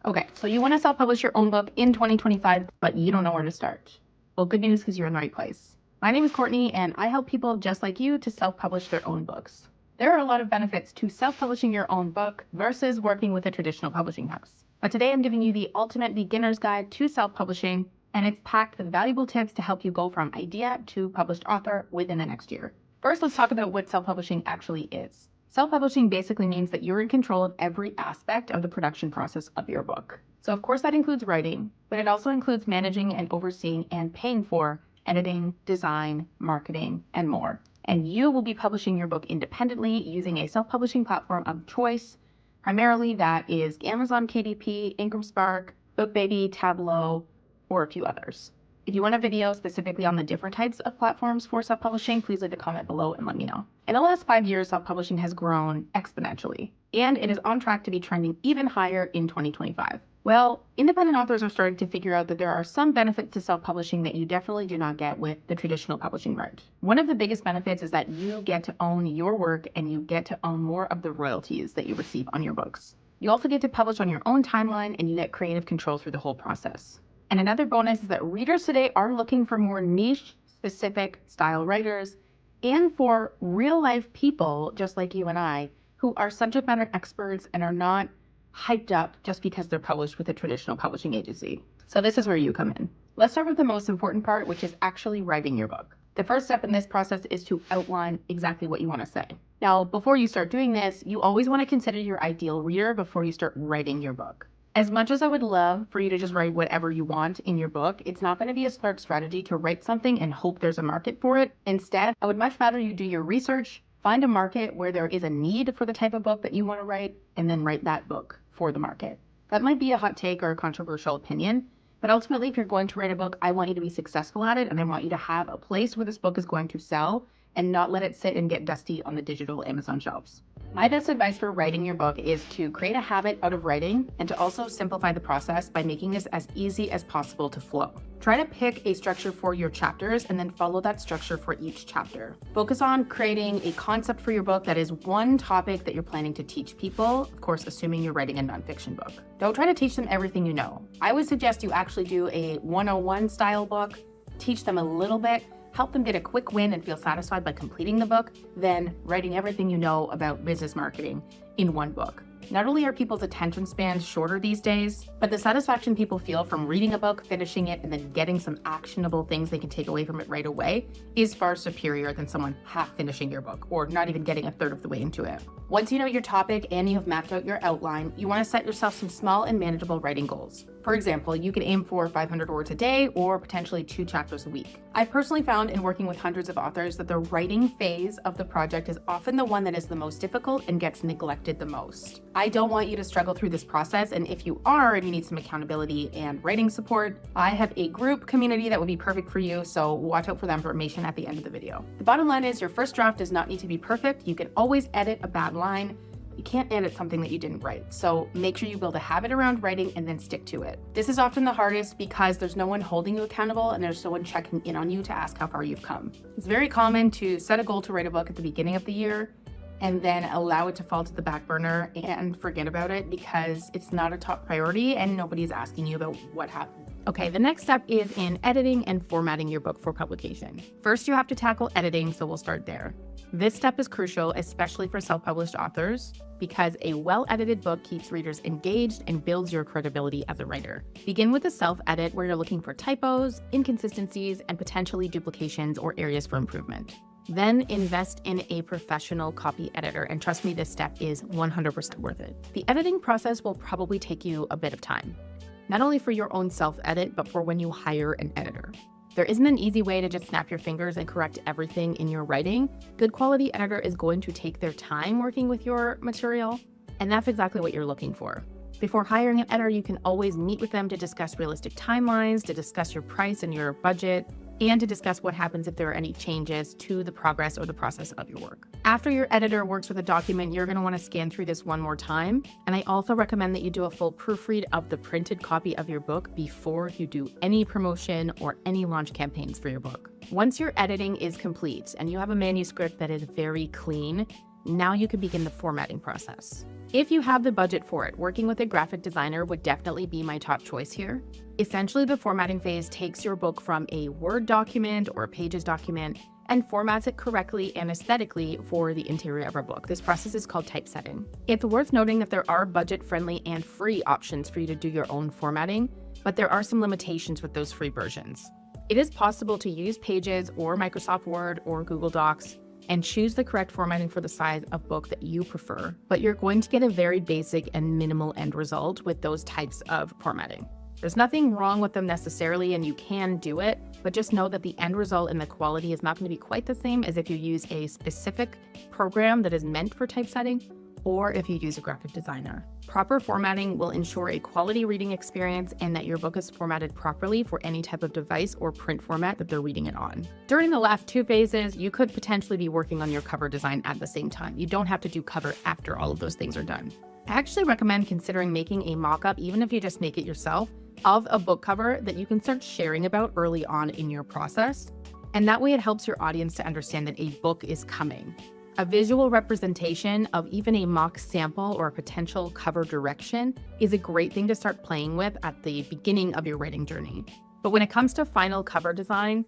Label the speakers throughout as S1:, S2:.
S1: Okay, so you want to self-publish your own book in 2025, but you don't know where to start. Well, good news, because you're in the right place. My name is Courtney, and I help people just like you to self-publish their own books. There are a lot of benefits to self-publishing your own book versus working with a traditional publishing house. But today I'm giving you the ultimate beginner's guide to self-publishing, and it's packed with valuable tips to help you go from idea to published author within the next year. First, let's talk about what self-publishing actually is. Self-publishing basically means that you're in control of every aspect of the production process of your book. So of course that includes writing, but it also includes managing and overseeing and paying for editing, design, marketing, and more. And you will be publishing your book independently using a self-publishing platform of choice. Primarily that is Amazon KDP, Ingram Spark, BookBaby, Tableau, or a few others. If you want a video specifically on the different types of platforms for self-publishing, please leave a comment below and let me know. In the last 5 years, self-publishing has grown exponentially, and it is on track to be trending even higher in 2025. Well, independent authors are starting to figure out that there are some benefits to self-publishing that you definitely do not get with the traditional publishing route. One of the biggest benefits is that you get to own your work and you get to own more of the royalties that you receive on your books. You also get to publish on your own timeline and you get creative control through the whole process. And another bonus is that readers today are looking for more niche, specific style writers and for real life people just like you and I who are subject matter experts and are not hyped up just because they're published with a traditional publishing agency. So this is where you come in. Let's start with the most important part, which is actually writing your book. The first step in this process is to outline exactly what you want to say. Now, before you start doing this, you always want to consider your ideal reader before you start writing your book. As much as I would love for you to just write whatever you want in your book, it's not going to be a smart strategy to write something and hope there's a market for it. Instead, I would much rather you do your research, find a market where there is a need for the type of book that you want to write, and then write that book for the market. That might be a hot take or a controversial opinion, but ultimately, if you're going to write a book, I want you to be successful at it, and I want you to have a place where this book is going to sell and not let it sit and get dusty on the digital Amazon shelves. My best advice for writing your book is to create a habit out of writing and to also simplify the process by making this as easy as possible to flow. Try to pick a structure for your chapters and then follow that structure for each chapter. Focus on creating a concept for your book that is one topic that you're planning to teach people, of course, assuming you're writing a nonfiction book. Don't try to teach them everything you know. I would suggest you actually do a 101 style book, teach them a little bit, help them get a quick win and feel satisfied by completing the book, then writing everything you know about business marketing in one book. Not only are people's attention spans shorter these days, but the satisfaction people feel from reading a book, finishing it, and then getting some actionable things they can take away from it right away is far superior than someone half finishing your book or not even getting a third of the way into it. Once you know your topic and you have mapped out your outline, you want to set yourself some small and manageable writing goals. For example, you can aim for 500 words a day or potentially 2 chapters a week. I've personally found in working with hundreds of authors that the writing phase of the project is often the one that is the most difficult and gets neglected the most. I don't want you to struggle through this process, and if you are and you need some accountability and writing support, I have a group community that would be perfect for you, so watch out for the information at the end of the video. The bottom line is your first draft does not need to be perfect. You can always edit a bad line. You can't edit something that you didn't write. So make sure you build a habit around writing and then stick to it. This is often the hardest because there's no one holding you accountable and there's no one checking in on you to ask how far you've come. It's very common to set a goal to write a book at the beginning of the year and then allow it to fall to the back burner and forget about it because it's not a top priority and nobody's asking you about what happened. Okay, the next step is in editing and formatting your book for publication. First, you have to tackle editing, so we'll start there. This step is crucial, especially for self-published authors, because a well-edited book keeps readers engaged and builds your credibility as a writer. Begin with a self-edit where you're looking for typos, inconsistencies, and potentially duplications or areas for improvement. Then invest in a professional copy editor, and trust me, this step is 100% worth it. The editing process will probably take you a bit of time, not only for your own self-edit, but for when you hire an editor. There isn't an easy way to just snap your fingers and correct everything in your writing. Good quality editor is going to take their time working with your material, and that's exactly what you're looking for. Before hiring an editor, you can always meet with them to discuss realistic timelines, to discuss your price and your budget, and to discuss what happens if there are any changes to the progress or the process of your work. After your editor works with a document, you're going to want to scan through this one more time. And I also recommend that you do a full proofread of the printed copy of your book before you do any promotion or any launch campaigns for your book. Once your editing is complete and you have a manuscript that is very clean, now you can begin the formatting process. If you have the budget for it, working with a graphic designer would definitely be my top choice here. Essentially, the formatting phase takes your book from a Word document or a Pages document and formats it correctly and aesthetically for the interior of our book. This process is called typesetting. It's worth noting that there are budget-friendly and free options for you to do your own formatting, but there are some limitations with those free versions. It is possible to use Pages or Microsoft Word or Google Docs and choose the correct formatting for the size of book that you prefer, but you're going to get a very basic and minimal end result with those types of formatting. There's nothing wrong with them necessarily, and you can do it, but just know that the end result and the quality is not going to be quite the same as if you use a specific program that is meant for typesetting, or if you use a graphic designer. Proper formatting will ensure a quality reading experience and that your book is formatted properly for any type of device or print format that they're reading it on. During the last two phases, you could potentially be working on your cover design at the same time. You don't have to do cover after all of those things are done. I actually recommend considering making a mock-up, even if you just make it yourself, of a book cover that you can start sharing about early on in your process. And that way it helps your audience to understand that a book is coming. A visual representation of even a mock sample or a potential cover direction is a great thing to start playing with at the beginning of your writing journey. But when it comes to final cover design,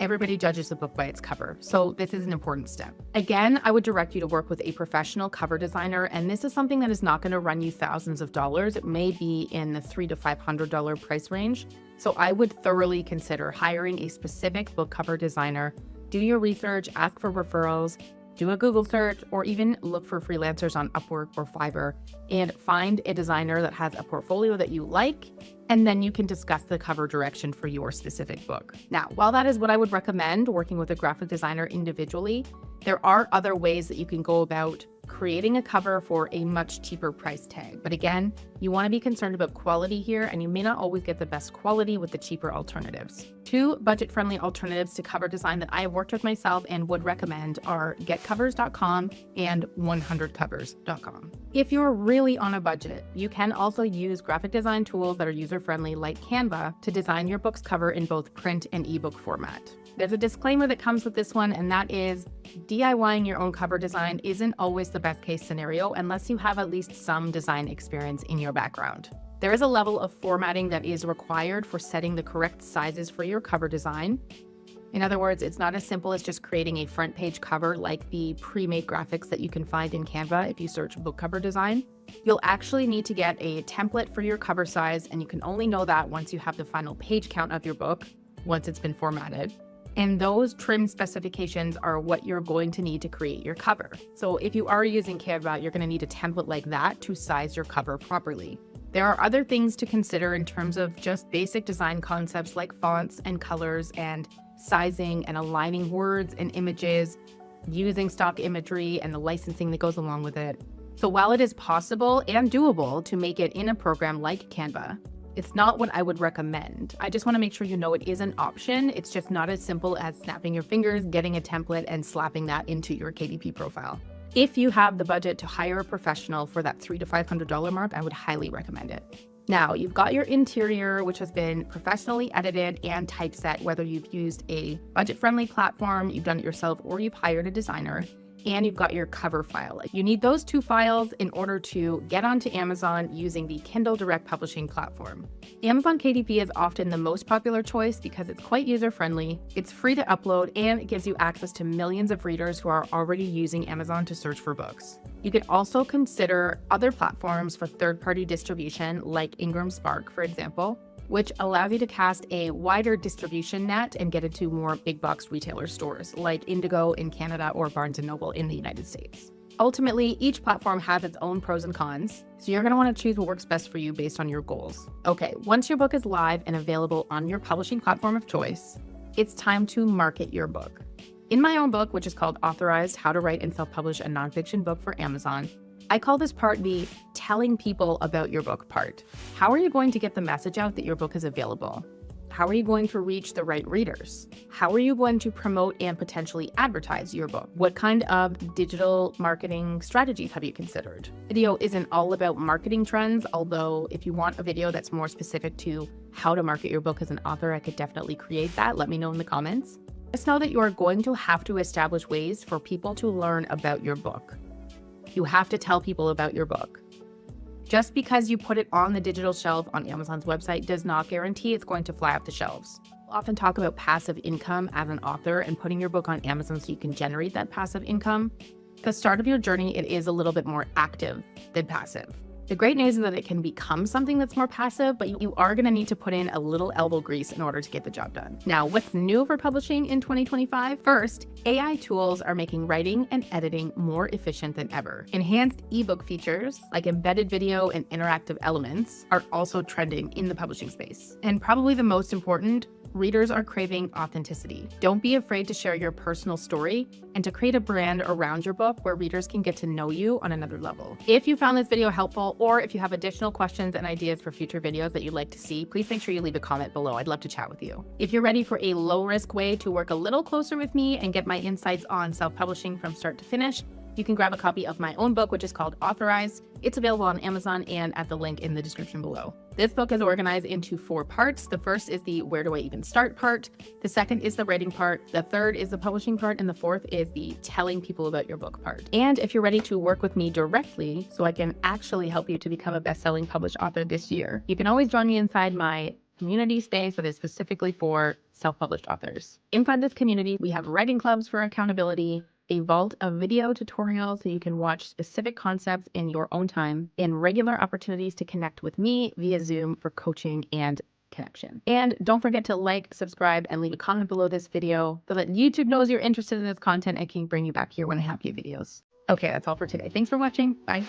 S1: everybody judges the book by its cover, so this is an important step. Again, I would direct you to work with a professional cover designer, and this is something that is not going to run you thousands of dollars. It may be in the $300 to $500 price range. So I would thoroughly consider hiring a specific book cover designer. Do your research, ask for referrals, do a Google search, or even look for freelancers on Upwork or Fiverr and find a designer that has a portfolio that you like, and then you can discuss the cover direction for your specific book. Now, while that is what I would recommend, working with a graphic designer individually, there are other ways that you can go about creating a cover for a much cheaper price tag. But again, you want to be concerned about quality here, and you may not always get the best quality with the cheaper alternatives. Two budget-friendly alternatives to cover design that I have worked with myself and would recommend are getcovers.com and 100covers.com. If you're really on a budget, you can also use graphic design tools that are user-friendly like Canva to design your book's cover in both print and ebook format. There's a disclaimer that comes with this one, and that is DIYing your own cover design isn't always the best case scenario unless you have at least some design experience in your background. There is a level of formatting that is required for setting the correct sizes for your cover design. In other words, it's not as simple as just creating a front page cover like the pre-made graphics that you can find in Canva if you search book cover design. You'll actually need to get a template for your cover size, and you can only know that once you have the final page count of your book, once it's been formatted. And those trim specifications are what you're going to need to create your cover. So if you are using Canva, you're going to need a template like that to size your cover properly. There are other things to consider in terms of just basic design concepts like fonts and colors and sizing and aligning words and images, using stock imagery and the licensing that goes along with it. So while it is possible and doable to make it in a program like Canva, it's not what I would recommend. I just want to make sure you know it is an option. It's just not as simple as snapping your fingers, getting a template, and slapping that into your KDP profile. If you have the budget to hire a professional for that $300 to $500 mark, I would highly recommend it. Now, you've got your interior, which has been professionally edited and typeset, whether you've used a budget-friendly platform, you've done it yourself, or you've hired a designer. And you've got your cover file. You need those two files in order to get onto Amazon using the Kindle Direct Publishing platform. Amazon KDP is often the most popular choice because it's quite user-friendly, it's free to upload, and it gives you access to millions of readers who are already using Amazon to search for books. You could also consider other platforms for third-party distribution like Ingram Spark, for example, which allows you to cast a wider distribution net and get into more big box retailer stores like Indigo in Canada or Barnes & Noble in the United States. Ultimately, each platform has its own pros and cons, so you're going to want to choose what works best for you based on your goals. Okay, once your book is live and available on your publishing platform of choice, it's time to market your book. In my own book, which is called Authorized: How to Write and Self-Publish a Nonfiction Book for Amazon, I call this part the telling people about your book part. How are you going to get the message out that your book is available? How are you going to reach the right readers? How are you going to promote and potentially advertise your book? What kind of digital marketing strategies have you considered? Video isn't all about marketing trends, although if you want a video that's more specific to how to market your book as an author, I could definitely create that. Let me know in the comments. Just know that you are going to have to establish ways for people to learn about your book. You have to tell people about your book. Just because you put it on the digital shelf on Amazon's website does not guarantee it's going to fly off the shelves. We'll often talk about passive income as an author and putting your book on Amazon so you can generate that passive income. At the start of your journey, it is a little bit more active than passive. The great news is that it can become something that's more passive, but you are going to need to put in a little elbow grease in order to get the job done. Now, what's new for publishing in 2025? First, AI tools are making writing and editing more efficient than ever. Enhanced ebook features like embedded video and interactive elements are also trending in the publishing space. And probably the most important, readers are craving authenticity. Don't be afraid to share your personal story and to create a brand around your book where readers can get to know you on another level. If you found this video helpful, or if you have additional questions and ideas for future videos that you'd like to see, please make sure you leave a comment below. I'd love to chat with you. If you're ready for a low-risk way to work a little closer with me and get my insights on self-publishing from start to finish, you can grab a copy of my own book, which is called Authorized. It's available on Amazon and at the link in the description below. This book is organized into 4 parts. The first is the where do I even start part. The second is the writing part. The third is the publishing part. And the fourth is the telling people about your book part. And if you're ready to work with me directly so I can actually help you to become a best-selling published author this year, you can always join me inside my community space that is specifically for self-published authors. Inside this community, we have writing clubs for accountability, a vault of video tutorials so you can watch specific concepts in your own time, and regular opportunities to connect with me via Zoom for coaching and connection. And don't forget to like, subscribe, and leave a comment below this video so that YouTube knows you're interested in this content and can bring you back here when I have new videos. Okay, that's all for today. Thanks for watching. Bye.